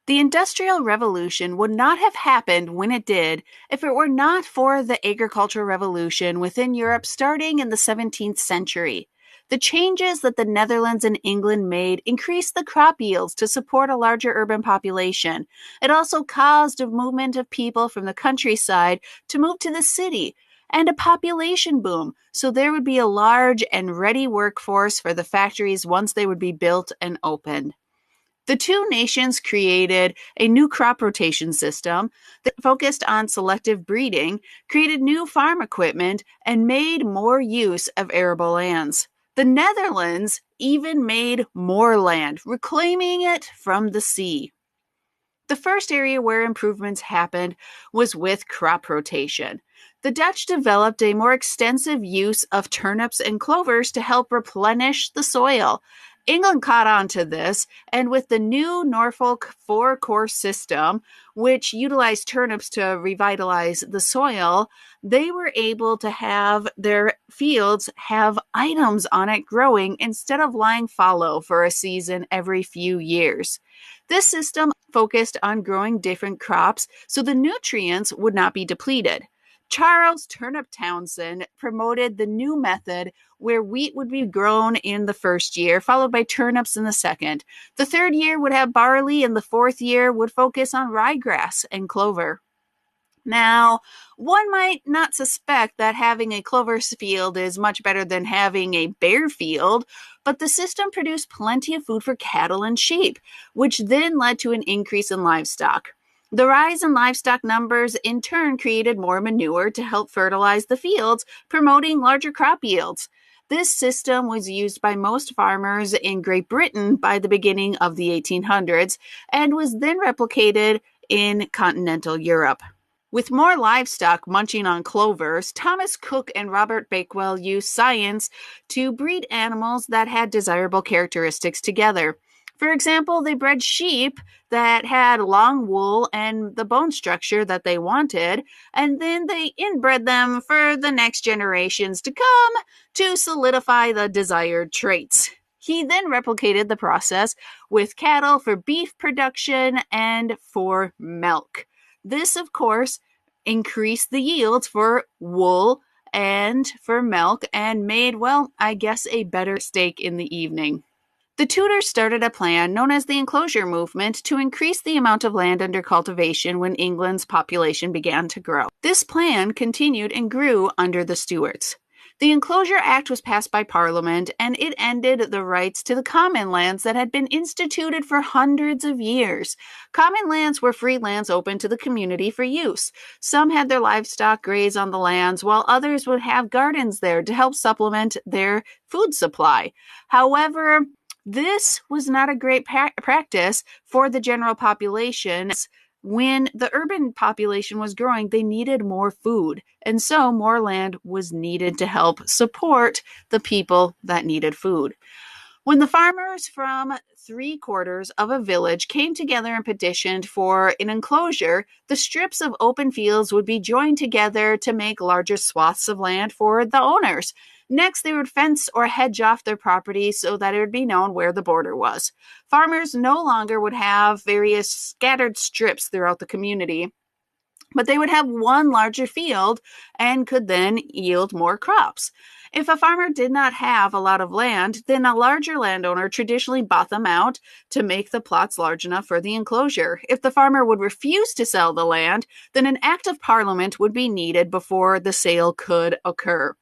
The Industrial Revolution would not have happened when it did if it were not for the agricultural revolution within Europe starting in the 17th century. The changes that the Netherlands and England made increased the crop yields to support a larger urban population. It also caused a movement of people from the countryside to move to the city and a population boom, so there would be a large and ready workforce for the factories once they would be built and opened. The two nations created a new crop rotation system that focused on selective breeding, created new farm equipment, and made more use of arable lands. The Netherlands even made more land, reclaiming it from the sea. The first area where improvements happened was with crop rotation. The Dutch developed a more extensive use of turnips and clovers to help replenish the soil. England caught on to this, and with the new Norfolk four-course system, which utilized turnips to revitalize the soil, they were able to have their fields have items on it growing instead of lying fallow for a season every few years. This system focused on growing different crops so the nutrients would not be depleted. Charles Turnip Townshend promoted the new method where wheat would be grown in the first year, followed by turnips in the second. The third year would have barley, and the fourth year would focus on ryegrass and clover. Now, one might not suspect that having a clover field is much better than having a bare field, but the system produced plenty of food for cattle and sheep, which then led to an increase in livestock. The rise in livestock numbers in turn created more manure to help fertilize the fields, promoting larger crop yields. This system was used by most farmers in Great Britain by the beginning of the 1800s and was then replicated in continental Europe. With more livestock munching on clovers, Thomas Cook and Robert Bakewell used science to breed animals that had desirable characteristics together. For example, they bred sheep that had long wool and the bone structure that they wanted, and then they inbred them for the next generations to come to solidify the desired traits. He then replicated the process with cattle for beef production and for milk. This, of course, increased the yields for wool and for milk and made, well, I guess, a better steak in the evening. The Tudors started a plan known as the Enclosure Movement to increase the amount of land under cultivation when England's population began to grow. This plan continued and grew under the Stuarts. The Enclosure Act was passed by Parliament, and it ended the rights to the common lands that had been instituted for hundreds of years. Common lands were free lands open to the community for use. Some had their livestock graze on the lands, while others would have gardens there to help supplement their food supply. However, this was not a great practice for the general population. When the urban population was growing, they needed more food, and so more land was needed to help support the people that needed food. When the farmers from 3/4 of a village came together and petitioned for an enclosure, the strips of open fields would be joined together to make larger swaths of land for the owners. Next, they would fence or hedge off their property so that it would be known where the border was. Farmers no longer would have various scattered strips throughout the community, but they would have one larger field and could then yield more crops. If a farmer did not have a lot of land, then a larger landowner traditionally bought them out to make the plots large enough for the enclosure. If the farmer would refuse to sell the land, then an act of parliament would be needed before the sale could occur.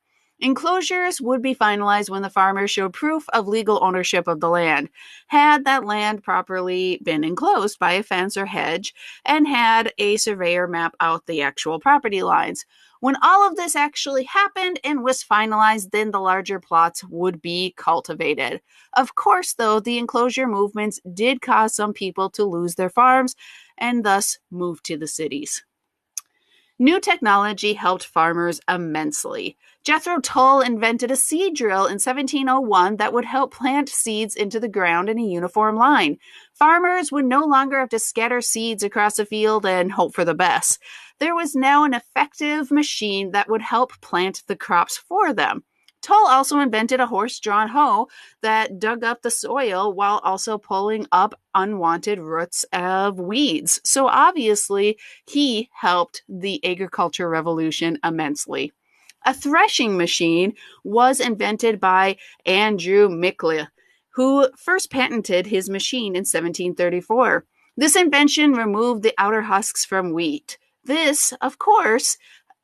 Enclosures would be finalized when the farmer showed proof of legal ownership of the land, had that land properly been enclosed by a fence or hedge, and had a surveyor map out the actual property lines. When all of this actually happened and was finalized, then the larger plots would be cultivated. Of course, though, the enclosure movements did cause some people to lose their farms and thus move to the cities. New technology helped farmers immensely. Jethro Tull invented a seed drill in 1701 that would help plant seeds into the ground in a uniform line. Farmers would no longer have to scatter seeds across a field and hope for the best. There was now an effective machine that would help plant the crops for them. Tull also invented a horse-drawn hoe that dug up the soil while also pulling up unwanted roots of weeds. So obviously, he helped the agriculture revolution immensely. A threshing machine was invented by Andrew Mickley, who first patented his machine in 1734. This invention removed the outer husks from wheat. This, of course,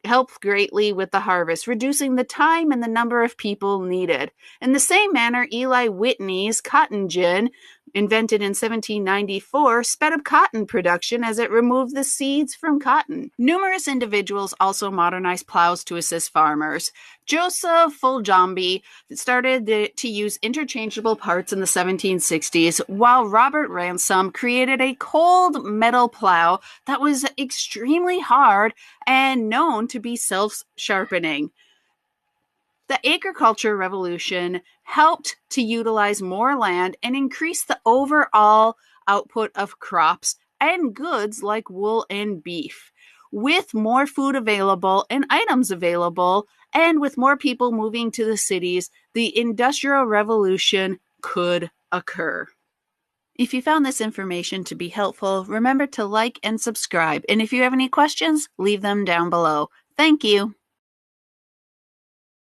helped greatly with the harvest, reducing the time and the number of people needed. In the same manner, Eli Whitney's cotton gin, invented in 1794, sped up cotton production as it removed the seeds from cotton. Numerous individuals also modernized plows to assist farmers. Joseph Foljambe started to use interchangeable parts in the 1760s, while Robert Ransom created a cold metal plow that was extremely hard and known to be self-sharpening. The agriculture revolution helped to utilize more land and increase the overall output of crops and goods like wool and beef. With more food available and items available, and with more people moving to the cities, the Industrial Revolution could occur. If you found this information to be helpful, remember to like and subscribe. And if you have any questions, leave them down below. Thank you.